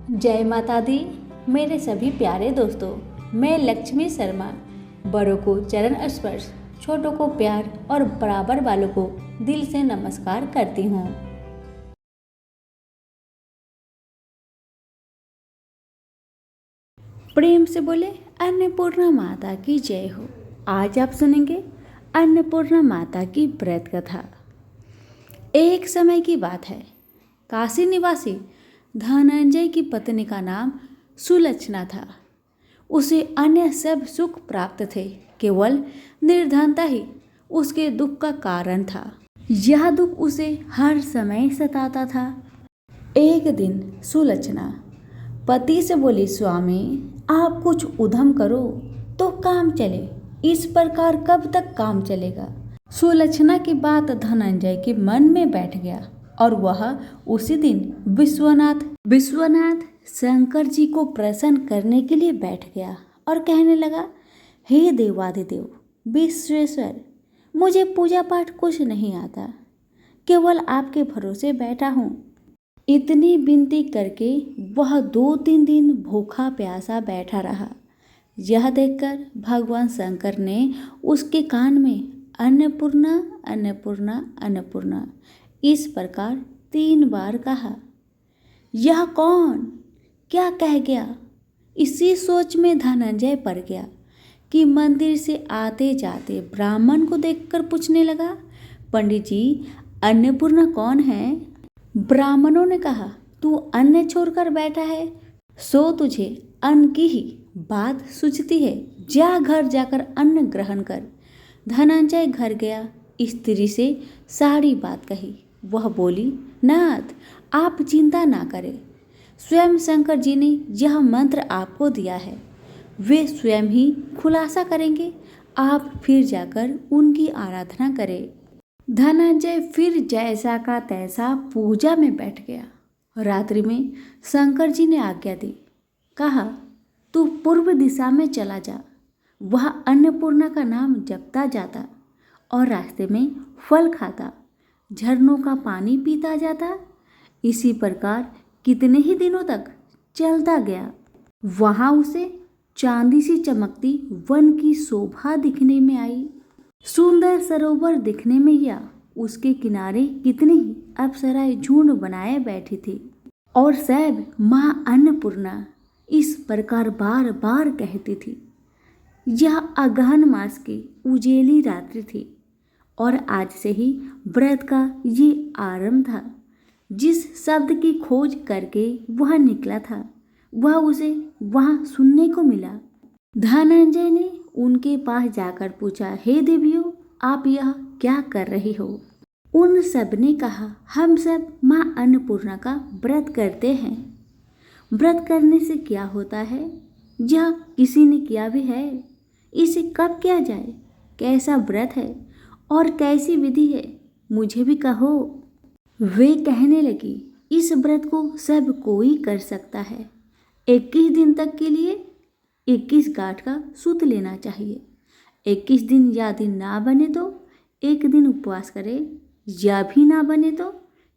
जय माता दी। मेरे सभी प्यारे दोस्तों, मैं लक्ष्मी शर्मा बड़ों को चरण स्पर्श, छोटों को प्यार और बराबर वालों को दिल से नमस्कार करती हूँ। प्रेम से बोले अन्नपूर्णा माता की जय हो। आज आप सुनेंगे अन्नपूर्णा माता की व्रत कथा। एक समय की बात है, काशी निवासी धनंजय की पत्नी का नाम सुलक्षणा था। उसे अन्य सब सुख प्राप्त थे, केवल निर्धनता ही उसके दुख का कारण था। यह दुख उसे हर समय सताता था। एक दिन सुलक्षणा पति से बोली, स्वामी आप कुछ उद्यम करो तो काम चले, इस प्रकार कब तक काम चलेगा। सुलक्षणा की बात धनंजय के मन में बैठ गया और वह उसी दिन विश्वनाथ शंकर जी को प्रसन्न करने के लिए बैठ गया और कहने लगा, हे देवाधिदेव विश्वेश्वर, मुझे पूजा पाठ कुछ नहीं आता, केवल आपके भरोसे बैठा हूँ। इतनी विनती करके वह 2-3 दिन भूखा प्यासा बैठा रहा। यह देखकर भगवान शंकर ने उसके कान में अन्नपूर्णा अन्नपूर्णा अन्नपूर्णा इस प्रकार 3 बार कहा। यह कौन क्या कह गया? इसी सोच में धनंजय पड़ गया कि मंदिर से आते जाते ब्राह्मण को देखकर पूछने लगा, पंडित जी अन्नपूर्णा कौन है? ब्राह्मणों ने कहा, तू अन्न छोड़कर बैठा है, सो तुझे अन्न की ही बात सूझती है, जा घर जाकर अन्न ग्रहण कर। धनंजय घर गया, स्त्री से सारी बात कही। वह बोली, नाथ आप चिंता ना करें, स्वयं शंकर जी ने यह मंत्र आपको दिया है, वे स्वयं ही खुलासा करेंगे, आप फिर जाकर उनकी आराधना करें। धनंजय फिर जैसा का तैसा पूजा में बैठ गया। रात्रि में शंकर जी ने आज्ञा दी, कहा तू पूर्व दिशा में चला जा, वह अन्नपूर्णा का नाम जपता जाता और रास्ते में फल खाता, झरनों का पानी पीता जाता। इसी प्रकार कितने ही दिनों तक चलता गया। वहाँ उसे चांदी सी चमकती वन की शोभा दिखने में आई। सुंदर सरोवर दिखने में या उसके किनारे कितनी ही अप्सराएं झुंड बनाए बैठी थी और सब माँ अन्नपूर्णा इस प्रकार बार बार कहती थी। यह अगहन मास की उजेली रात्रि थी और आज से ही व्रत का ये आरंभ था। जिस शब्द की खोज करके वह निकला था, वह उसे वहाँ सुनने को मिला। धनंजय ने उनके पास जाकर पूछा, हे देवियों आप यह क्या कर रही हो? उन सब ने कहा, हम सब माँ अन्नपूर्णा का व्रत करते हैं। व्रत करने से क्या होता है? यह किसी ने किया भी है? इसे कब किया जाए? कैसा व्रत है और कैसी विधि है? मुझे भी कहो। वे कहने लगी, इस व्रत को सब कोई कर सकता है। 21 दिन तक के लिए 21 गांठ का सूत लेना चाहिए। 21 दिन या दिन ना बने तो एक दिन उपवास करे, या भी ना बने तो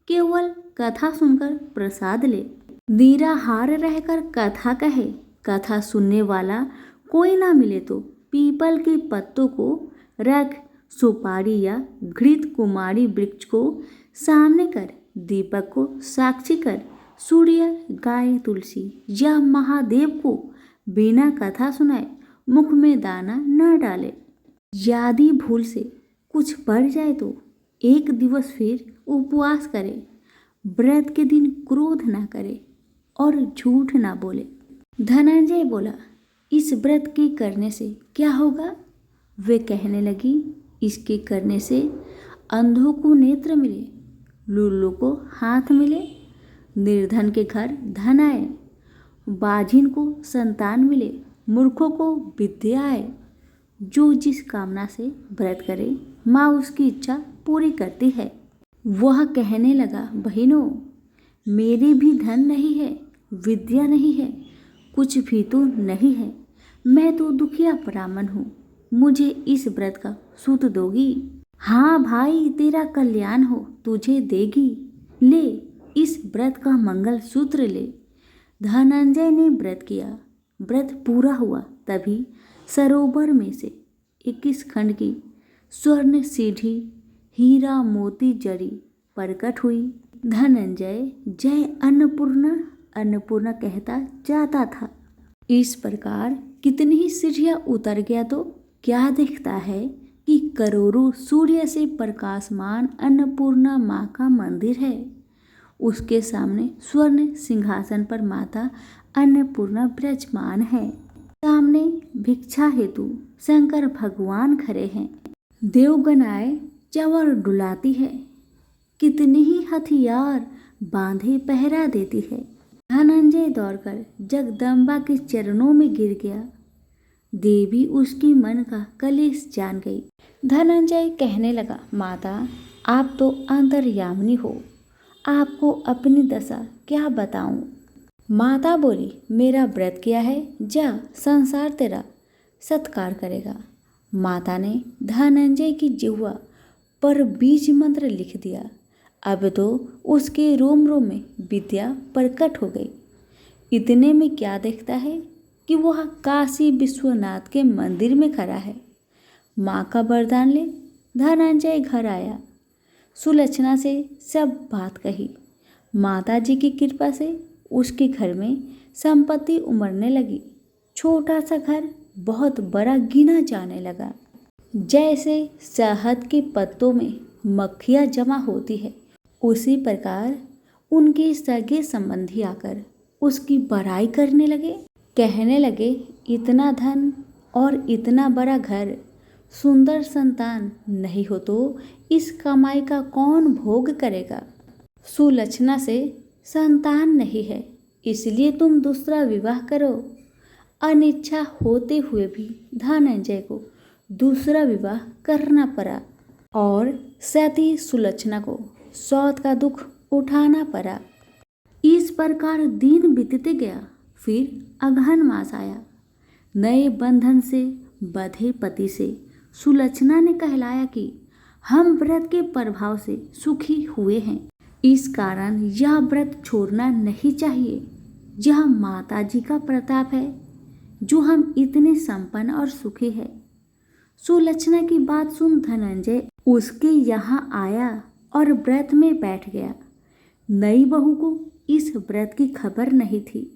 केवल कथा सुनकर प्रसाद ले। निराहार रहकर कथा कहे, कथा सुनने वाला कोई ना मिले तो पीपल के पत्तों को रख, सुपारी या घृत कुमारी वृक्ष को सामने कर, दीपक को साक्षी कर, सूर्य गाय तुलसी या महादेव को बिना कथा सुनाए मुख में दाना न डाले। यदि भूल से कुछ पड़ जाए तो एक दिवस फिर उपवास करे। व्रत के दिन क्रोध ना करे और झूठ ना बोले। धनंजय बोला, इस व्रत के करने से क्या होगा? वे कहने लगी, इसके करने से अंधों को नेत्र मिले, लूलों को हाथ मिले, निर्धन के घर धन आए, बाझिन को संतान मिले, मूर्खों को विद्या आए। जो जिस कामना से व्रत करे, माँ उसकी इच्छा पूरी करती है। वह कहने लगा, बहनों मेरे भी धन नहीं है, विद्या नहीं है, कुछ भी तो नहीं है, मैं तो दुखिया ब्राह्मण हूँ, मुझे इस व्रत का सूत दोगी? हाँ भाई, तेरा कल्याण हो, तुझे देगी, ले इस व्रत का मंगल सूत्र ले। धनंजय ने व्रत किया। व्रत पूरा हुआ तभी सरोवर में से 21 खंड की स्वर्ण सीढ़ी हीरा मोती जड़ी प्रकट हुई। धनंजय जय अन्नपूर्णा अन्नपूर्णा कहता जाता था। इस प्रकार कितनी ही सीढ़ियां उतर गया तो क्या दिखता है कि करोड़ों सूर्य से प्रकाशमान अन्नपूर्णा माँ का मंदिर है। उसके सामने स्वर्ण सिंहासन पर माता अन्नपूर्णा विराजमान है। सामने भिक्षा हेतु शंकर भगवान खड़े हैं। देवगनाएं चंवर डुलाती है। कितनी ही हथियार बांधे पहरा देती है। धनंजय दौड़कर जगदम्बा के चरणों में गिर गया। देवी उसकी मन का कलेश जान गई। धनंजय कहने लगा, माता आप तो अंतर्यामिनी हो, आपको अपनी दशा क्या बताऊं। माता बोली, मेरा व्रत किया है, जा संसार तेरा सत्कार करेगा। माता ने धनंजय की जिह्वा पर बीज मंत्र लिख दिया। अब तो उसके रोम रोम में विद्या प्रकट हो गई। इतने में क्या देखता है कि वह काशी विश्वनाथ के मंदिर में खड़ा है। माँ का वरदान ले धनंजय घर आया। सुलक्षणा से सब बात कही। माता जी की कृपा से उसके घर में संपत्ति उमड़ने लगी। छोटा सा घर बहुत बड़ा गिना जाने लगा। जैसे शहद के पत्तों में मक्खियाँ जमा होती है, उसी प्रकार उनके सगे संबंधी आकर उसकी बड़ाई करने लगे। कहने लगे, इतना धन और इतना बड़ा घर, सुंदर संतान नहीं हो तो इस कमाई का कौन भोग करेगा। सुलक्षणा से संतान नहीं है, इसलिए तुम दूसरा विवाह करो। अनिच्छा होते हुए भी धनंजय को दूसरा विवाह करना पड़ा और सती सुलक्षणा को सौत का दुख उठाना पड़ा। इस प्रकार दिन बीतते गया। फिर अगहन मास आया। नए बंधन से बंधे पति से सुलक्षणा ने कहलाया कि हम व्रत के प्रभाव से सुखी हुए हैं, इस कारण यह व्रत छोड़ना नहीं चाहिए। यह माता जी का प्रताप है जो हम इतने संपन्न और सुखी है। सुलक्षणा की बात सुन धनंजय उसके यहाँ आया और व्रत में बैठ गया। नई बहू को इस व्रत की खबर नहीं थी।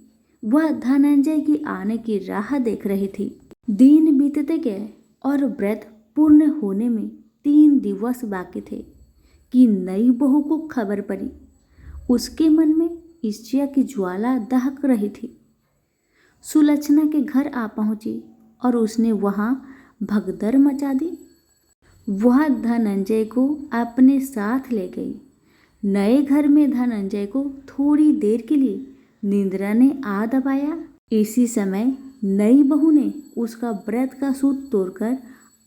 वह धनंजय की आने की राह देख रही थी। दिन बीतते गए और व्रत पूर्ण होने में 3 दिवस बाकी थे कि नई बहू को खबर पड़ी। उसके मन में ईर्ष्या की ज्वाला दहक रही थी। सुलक्षणा के घर आ पहुंची और उसने वहां भगदड़ मचा दी। वह धनंजय को अपने साथ ले गई। नए घर में धनंजय को थोड़ी देर के लिए निद्रा ने आ दबाया। इसी समय नई बहू ने उसका व्रत का सूत तोड़कर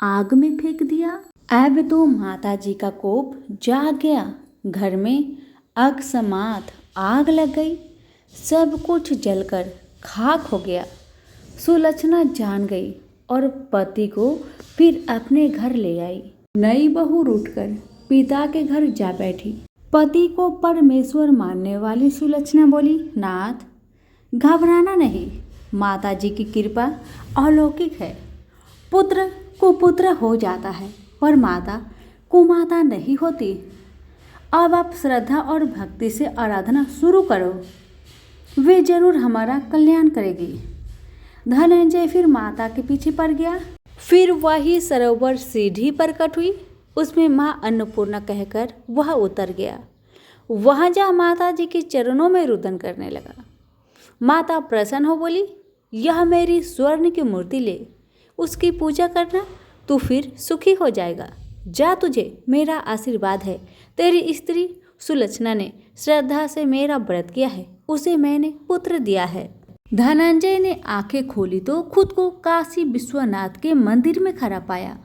आग में फेंक दिया। अब तो माता जी का कोप जाग गया। घर में अकस्मात आग लग गई। सब कुछ जलकर खाक हो गया। सुलक्षणा जान गई और पति को फिर अपने घर ले आई। नई बहू उठकर पिता के घर जा बैठी। पति को परमेश्वर मानने वाली सुलक्षणा बोली, नाथ घबराना नहीं, माता जी की कृपा अलौकिक है। पुत्र कुपुत्र हो जाता है पर माता कुमाता नहीं होती। अब आप श्रद्धा और भक्ति से आराधना शुरू करो, वे जरूर हमारा कल्याण करेगी। धनंजय फिर माता के पीछे पड़ गया। फिर वही सरोवर सीढ़ी प्रकट हुई। उसमें माँ अन्नपूर्णा कहकर वह उतर गया। वहाँ जा माता जी के चरणों में रुदन करने लगा। माता प्रसन्न हो बोली, यह मेरी स्वर्ण की मूर्ति ले, उसकी पूजा करना, तू फिर सुखी हो जाएगा। जा, तुझे मेरा आशीर्वाद है। तेरी स्त्री सुलक्षणा ने श्रद्धा से मेरा व्रत किया है, उसे मैंने पुत्र दिया है। धनंजय ने आंखें खोली तो खुद को काशी विश्वनाथ के मंदिर में खड़ा पाया।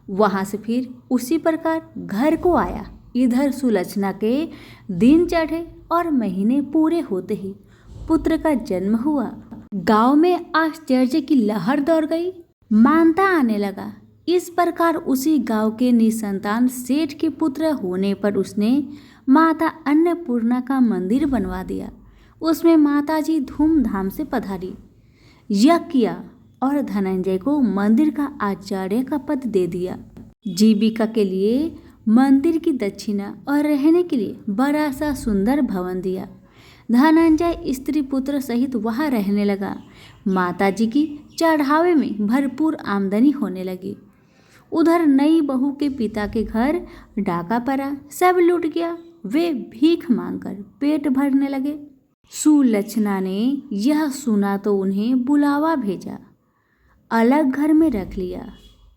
वहां से फिर उसी प्रकार घर को आया। इधर सुलक्षणा के दिन चढ़े और महीने पूरे होते ही पुत्र का जन्म हुआ। गांव में आश्चर्य की लहर दौड़ गई। मानता आने लगा। इस प्रकार उसी गांव के निसंतान सेठ के पुत्र होने पर उसने माता अन्नपूर्णा का मंदिर बनवा दिया। उसमें माताजी धूमधाम से पधारी, यज्ञ किया और धनंजय को मंदिर का आचार्य का पद दे दिया। जीविका के लिए मंदिर की दक्षिणा और रहने के लिए बड़ा सा सुंदर भवन दिया। धनंजय स्त्री पुत्र सहित वहाँ रहने लगा। माताजी की चढ़ावे में भरपूर आमदनी होने लगी। उधर नई बहू के पिता के घर डाका पड़ा, सब लूट गया। वे भीख मांगकर पेट भरने लगे। सुलक्षणा ने यह सुना तो उन्हें बुलावा भेजा, अलग घर में रख लिया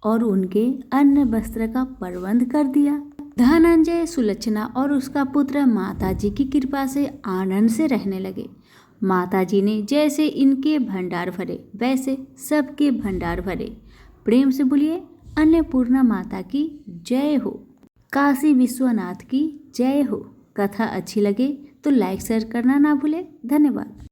और उनके अन्न वस्त्र का प्रबंध कर दिया। धनंजय, सुलक्षणा और उसका पुत्र माताजी की कृपा से आनंद से रहने लगे। माताजी ने जैसे इनके भंडार भरे वैसे सबके भंडार भरे। प्रेम से बोलिए अन्नपूर्णा माता की जय हो, काशी विश्वनाथ की जय हो। कथा अच्छी लगे तो लाइक शेयर करना ना भूले। धन्यवाद।